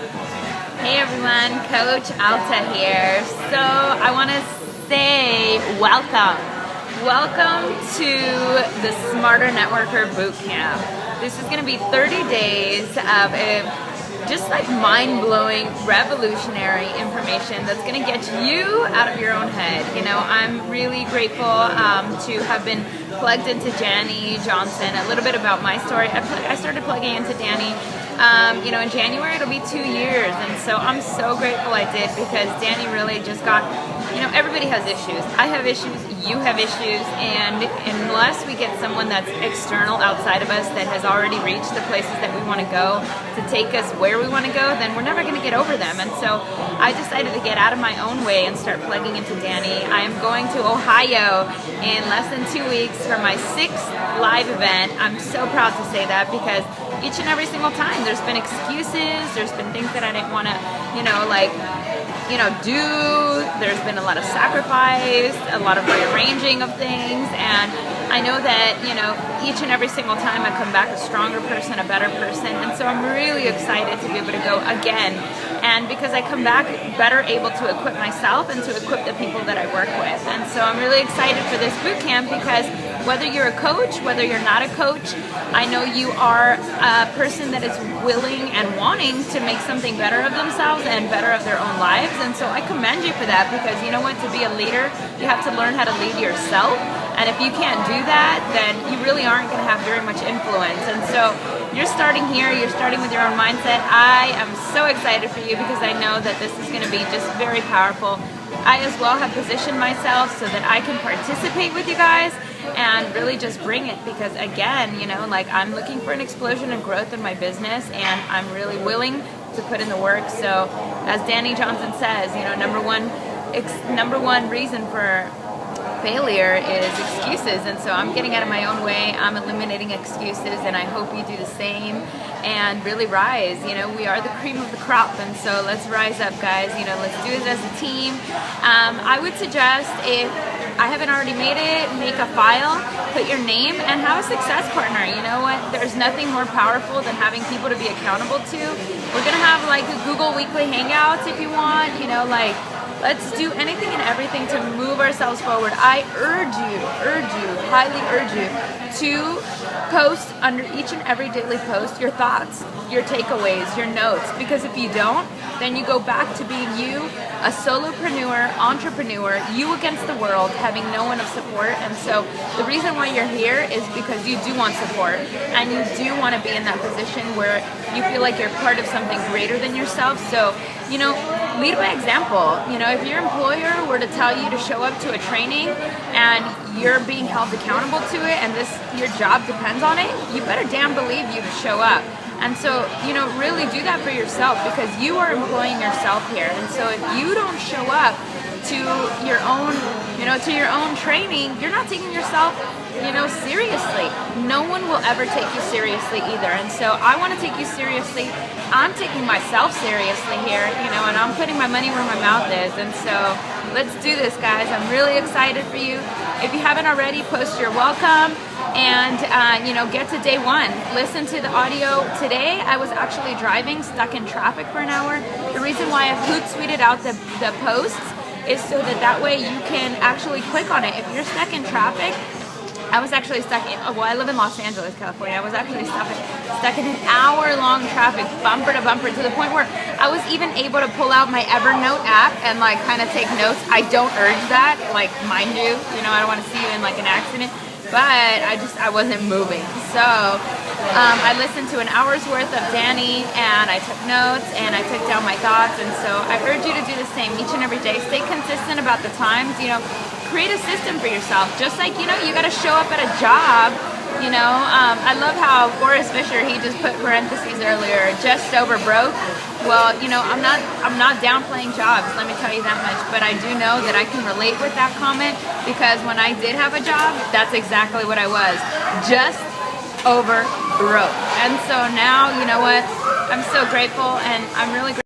Hey everyone, Coach Alta here. So I want to say welcome. Welcome to the Smarter Networker Bootcamp. This is going to be 30 days of just like mind-blowing, revolutionary information that's going to get you out of your own head. You know, I'm really grateful to have been plugged into Dani Johnson. A little bit about my story. I started plugging into Dani. You know, in January it'll be 2 years, and so I'm so grateful I did, because Dani really just got, you know, everybody has issues. I have issues, you have issues, and unless we get someone that's external outside of us that has already reached the places that we want to go to take us where we want to go, then we're never going to get over them. And so I decided to get out of my own way and start plugging into Dani. I am going to Ohio in less than 2 weeks for my 6th live event. I'm so proud to say that, because each and every single time there's been excuses, there's been things that I didn't want to, do. There's been a lot of sacrifice, a lot of rearranging of things, and I know that, you know, each and every single time I come back a stronger person, a better person, and so I'm really excited to be able to go again, and because I come back better able to equip myself and to equip the people that I work with. And so I'm really excited for this boot camp, because whether you're a coach, whether you're not a coach, I know you are a person that is willing and wanting to make something better of themselves and better of their own lives. And so I commend you for that, because you know what, to be a leader, you have to learn how to lead yourself. And if you can't do that, then you really aren't going to have very much influence. And so you're starting here, you're starting with your own mindset. I am so excited for you, because I know that this is going to be just very powerful. I as well have positioned myself so that I can participate with you guys and really just bring it, because again, you know, like, I'm looking for an explosion of growth in my business, and I'm really willing to put in the work. So as Dani Johnson says, you know, number one reason for failure is excuses. And so I'm getting out of my own way, I'm eliminating excuses, and I hope you do the same and really rise. You know, we are the cream of the crop, and so let's rise up, guys. You know, let's do it as a team. I would suggest, if I haven't already made it, make a file, put your name, and have a success partner. You know what? There's nothing more powerful than having people to be accountable to. We're gonna have like a Google Weekly Hangouts if you want, you know, like, let's do anything and everything to move ourselves forward. I highly urge you to post under each and every daily post your thoughts, your takeaways, your notes, because if you don't, then you go back to being you, a solopreneur, entrepreneur, you against the world, having no one of support. And so the reason why you're here is because you do want support, and you do want to be in that position where you feel like you're part of something greater than yourself. So, you know, lead by example. You know, if your employer were to tell you to show up to a training and you're being held accountable to it, and your job depends on it, you better damn believe you to show up. And so, you know, really do that for yourself, because you are employing yourself here. And so if you don't show up to your own, training, you're not taking yourself, seriously. No one will ever take you seriously either. And so I want to take you seriously. I'm taking myself seriously here, and I'm putting my money where my mouth is. And so let's do this, guys. I'm really excited for you. If you haven't already, post your welcome. And, get to day one. Listen to the audio. Today, I was actually driving, stuck in traffic for an hour. The reason why I Hootsuite out the posts is so that way you can actually click on it. If you're stuck in traffic, I was actually I live in Los Angeles, California. I was actually stuck in an hour-long traffic, bumper to bumper, to the point where I was even able to pull out my Evernote app and kind of take notes. I don't urge that, mind you, I don't want to see you in an accident. But I wasn't moving. So I listened to an hour's worth of Dani, and I took notes, and I took down my thoughts. And so I urge you to do the same each and every day. Stay consistent about the times. Create a system for yourself. Just like, you got to show up at a job. I love how Boris Fisher, he just put parentheses earlier, just sober broke. Well, I'm not downplaying jobs, let me tell you that much, but I do know that I can relate with that comment, because when I did have a job, that's exactly what I was, just over broke. And so now, you know what, I'm so grateful, and I'm really grateful.